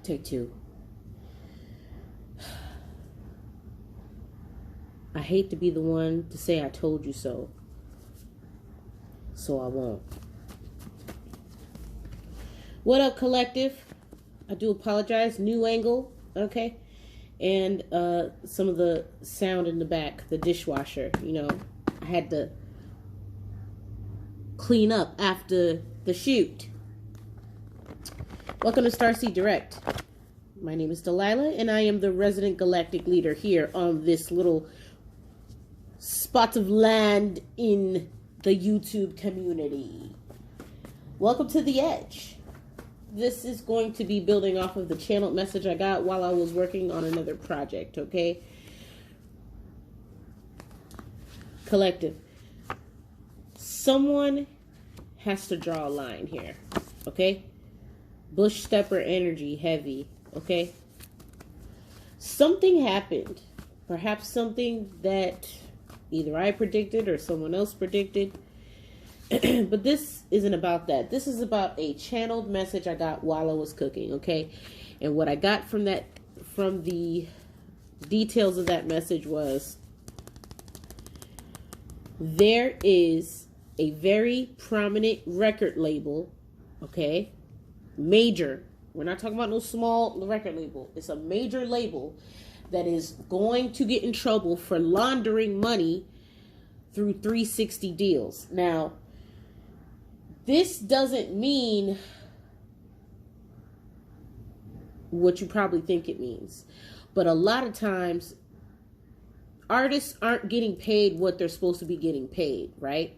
Take two. I hate to be the one to say I told you so. So I won't. What up, collective? I do apologize. New angle, okay? And some of the sound in the back, the dishwasher, you know. I had to clean up after the shoot. Welcome to Starseed Direct. My name is Delilah, and I am the resident galactic leader here on this little spot of land in the YouTube community. Welcome to the Edge. This is going to be building off of the channeled message I got while I was working on another project, okay? Collective. Someone has to draw a line here, okay? Bush stepper energy, heavy, okay? Something happened. Perhaps something that either I predicted or someone else predicted. But this isn't about that. This is about a channeled message I got while I was cooking, okay? And what I got from that, from the details of that message was, there is a very prominent record label, okay? Major. We're not talking about no small record label. It's a major label that is going to get in trouble for laundering money through 360 deals. Now, this doesn't mean what you probably think it means. But a lot of times, artists aren't getting paid what they're supposed to be getting paid, right?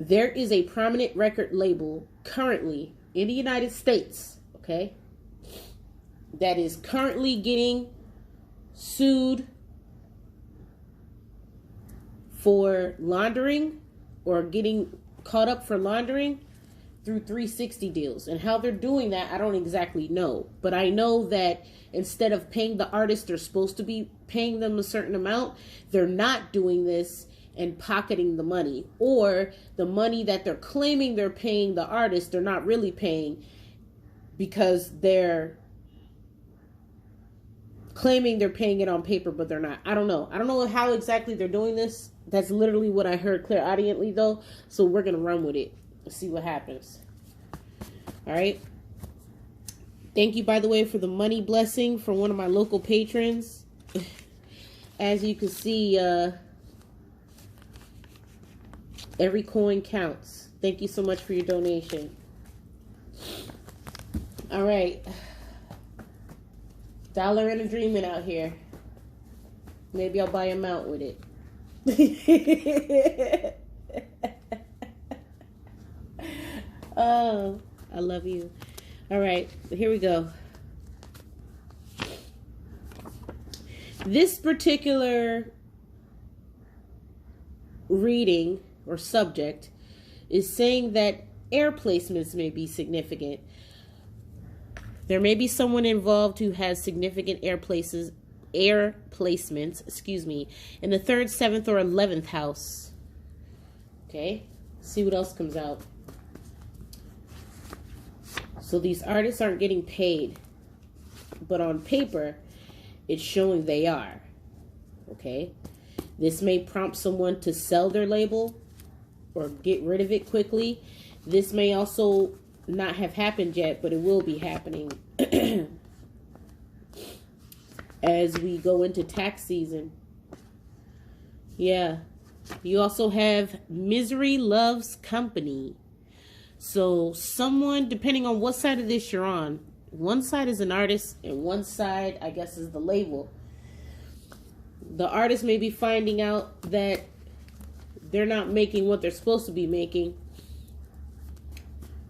There is a prominent record label currently in the United States, okay, that is currently getting sued for laundering or getting caught up for laundering through 360 deals. And how they're doing that, I don't exactly know. But I know that instead of paying the artist they're supposed to be paying them a certain amount, they're not doing this and pocketing the money, or the money that they're claiming they're paying the artist, they're not really paying because they're claiming they're paying it on paper, but they're not. I don't know. I don't know how exactly they're doing this. That's literally what I heard clairaudiently, though. So we're going to run with it. Let's see what happens. All right. Thank you, by the way, for the money blessing from one of my local patrons. As you can see, every coin counts. Thank you so much for your donation. All right. Dollar and a dreaming out here. Maybe I'll buy a mount with it. Oh, I love you. All right, here we go. This particular reading or subject is saying that air placements may be significant. There may be someone involved who has significant air placements, in the 3rd, 7th, or 11th house. Okay, see what else comes out. So these artists aren't getting paid, but on paper, it's showing they are. Okay, this may prompt someone to sell their label or get rid of it quickly. This may also not have happened yet, but it will be happening as we go into tax season. Yeah. You also have misery loves company. So someone, depending on what side of this you're on, one side is an artist and one side, I guess, is the label. The artist may be finding out that they're not making what they're supposed to be making,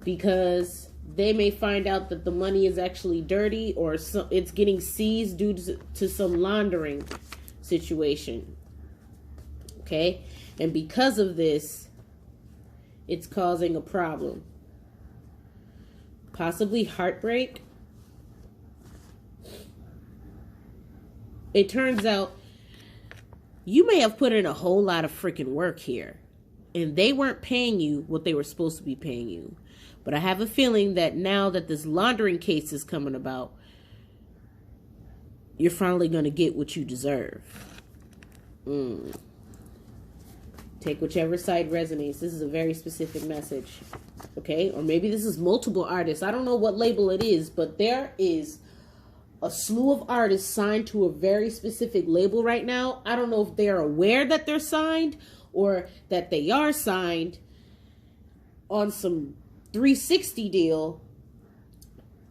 because they may find out that the money is actually dirty, or it's getting seized due to some laundering situation. Okay? And because of this, it's causing a problem. Possibly heartbreak. It turns out you may have put in a whole lot of freaking work here, and they weren't paying you what they were supposed to be paying you. But I have a feeling that now that this laundering case is coming about, you're finally going to get what you deserve. Take whichever side resonates. This is a very specific message. Okay? Or maybe this is multiple artists. I don't know what label it is, but there is a slew of artists signed to a very specific label right now. I don't know if they're aware that they're signed or that they are signed on some 360 deal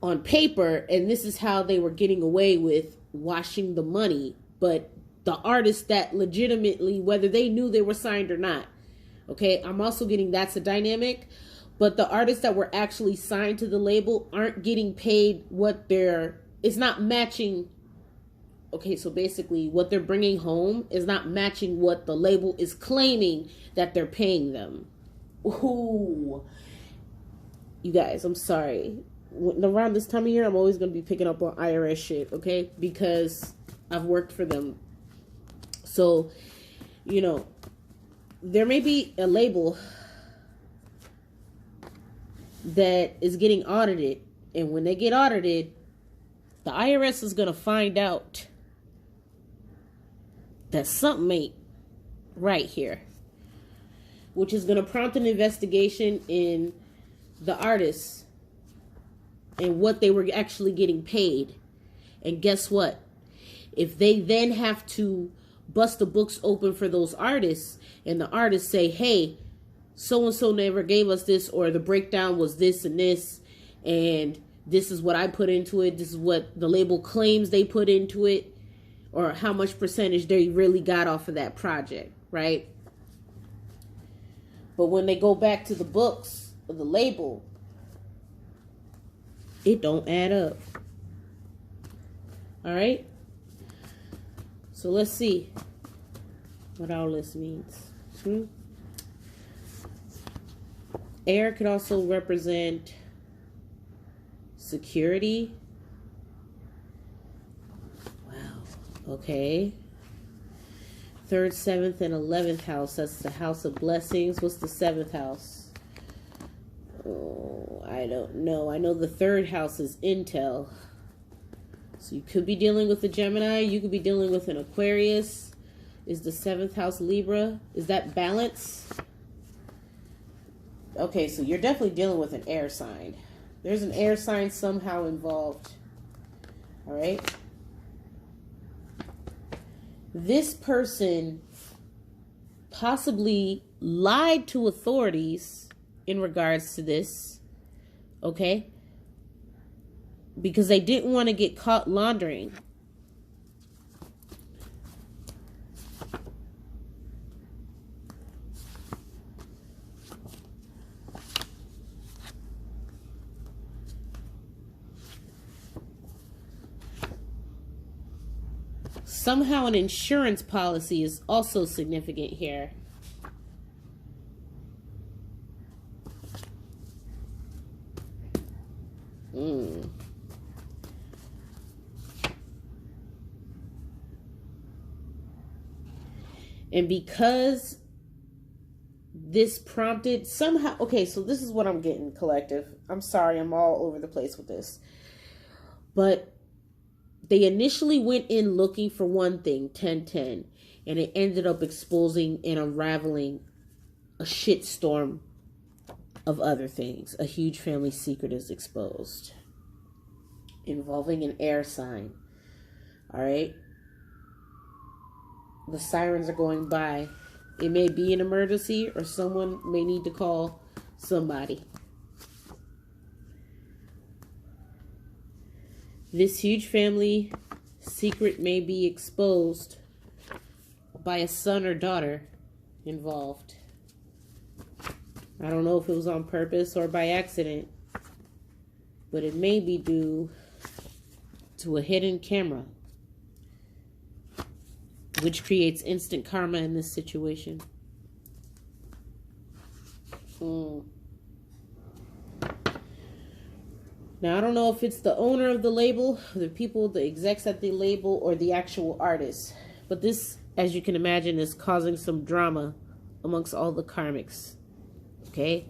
on paper, and this is how they were getting away with washing the money. But the artists that legitimately, whether they knew they were signed or not, okay, I'm also getting that's a dynamic. But the artists that were actually signed to the label aren't getting paid what they're, it's not matching. Okay, so basically what they're bringing home is not matching what the label is claiming that they're paying them. Ooh. You guys, I'm sorry. Around this time of year, I'm always going to be picking up on IRS shit, okay? Because I've worked for them. So, you know, there may be a label that is getting audited. And when they get audited, the IRS is going to find out that something ain't right here, which is going to prompt an investigation in the artists and what they were actually getting paid. And guess what? If they then have to bust the books open for those artists, and the artists say, hey, so-and-so never gave us this, or the breakdown was this and this, and this is what I put into it, this is what the label claims they put into it, or how much percentage they really got off of that project, right? But when they go back to the books of the label, it don't add up. All right? So let's see what all this means. Air could also represent security. Wow. Okay. 3rd, 7th, and 11th house. That's the house of blessings. What's the 7th house? Oh, I don't know. I know the 3rd house is intel. So you could be dealing with a Gemini. You could be dealing with an Aquarius. Is the 7th house Libra? Is that balance? Okay, so you're definitely dealing with an air sign. There's an air sign somehow involved. All right. This person possibly lied to authorities in regards to this. Okay. Because they didn't want to get caught laundering. Somehow an insurance policy is also significant here. And because this prompted somehow, okay, so this is what I'm getting, collective. I'm sorry, I'm all over the place with this. But they initially went in looking for one thing, 1010, and it ended up exposing and unraveling a shitstorm of other things. A huge family secret is exposed involving an air sign. All right. The sirens are going by. It may be an emergency or someone may need to call somebody. This huge family secret may be exposed by a son or daughter involved. I don't know if it was on purpose or by accident, but it may be due to a hidden camera, which creates instant karma in this situation. Now, I don't know if it's the owner of the label, the people, the execs at the label, or the actual artist. But this, as you can imagine, is causing some drama amongst all the karmics. Okay?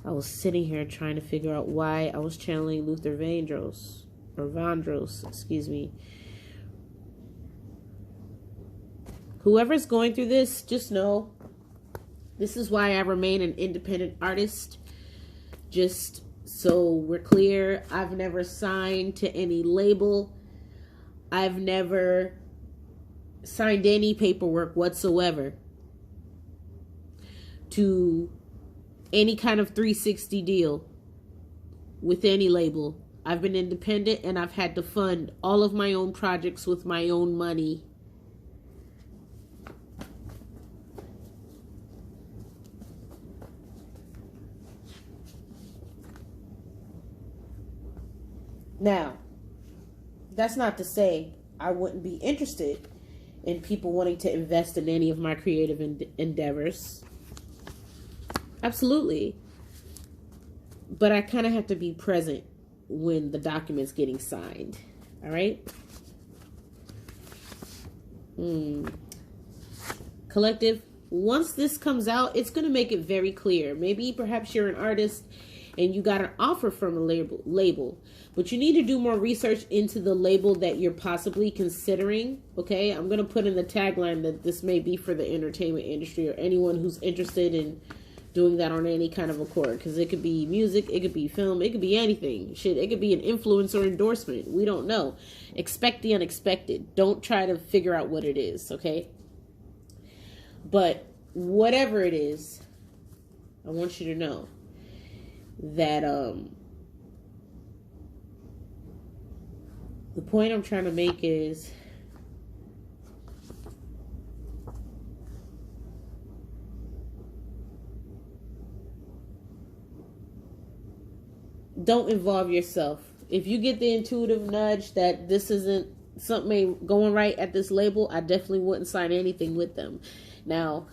I was sitting here trying to figure out why I was channeling Luther Vandross, or Vandross, excuse me. Whoever's going through this, just know this is why I remain an independent artist. Just so we're clear, I've never signed to any label. I've never signed any paperwork whatsoever to any kind of 360 deal with any label. I've been independent and I've had to fund all of my own projects with my own money. Now, that's not to say I wouldn't be interested in people wanting to invest in any of my creative endeavors. Absolutely. But I kind of have to be present when the document's getting signed. All right? Collective, once this comes out, it's going to make it very clear. Maybe perhaps you're an artist and you got an offer from a label, but you need to do more research into the label that you're possibly considering. Okay, I'm going to put in the tagline that this may be for the entertainment industry or anyone who's interested in doing that on any kind of accord, because it could be music, it could be film, it could be anything. Shit, it could be an influencer endorsement. We don't know. Expect the unexpected. Don't try to figure out what it is, okay? But whatever it is, I want you to know that the point I'm trying to make is don't involve yourself. If you get the intuitive nudge that this isn't something going right at this label, I definitely wouldn't sign anything with them. Now,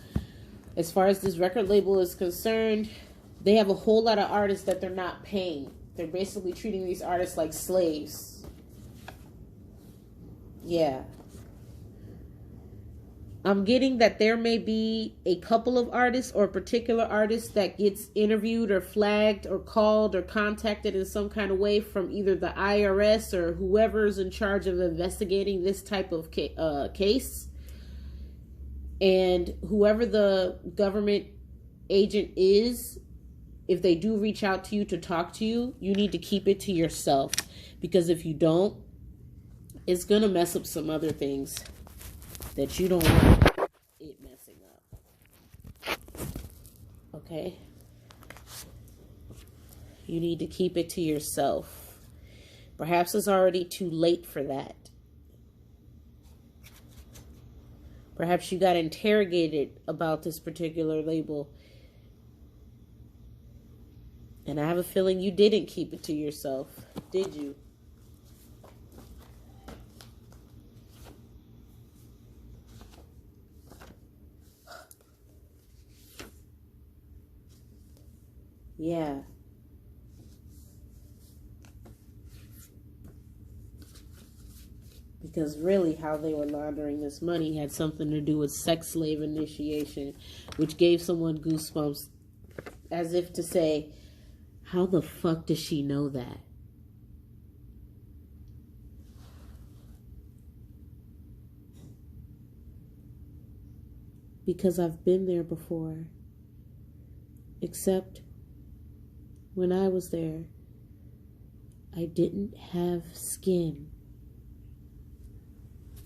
as far as this record label is concerned, they have a whole lot of artists that they're not paying. They're basically treating these artists like slaves. Yeah. I'm getting that there may be a couple of artists or a particular artist that gets interviewed or flagged or called or contacted in some kind of way from either the IRS or whoever's in charge of investigating this type of case. And whoever the government agent is, if they do reach out to you to talk to you, you need to keep it to yourself. Because if you don't, it's going to mess up some other things that you don't want it messing up. Okay? You need to keep it to yourself. Perhaps it's already too late for that. Perhaps you got interrogated about this particular label. And I have a feeling you didn't keep it to yourself, did you? Yeah. Because really how they were laundering this money had something to do with sex slave initiation, which gave someone goosebumps, as if to say, how the fuck does she know that? Because I've been there before. Except when I was there, I didn't have skin.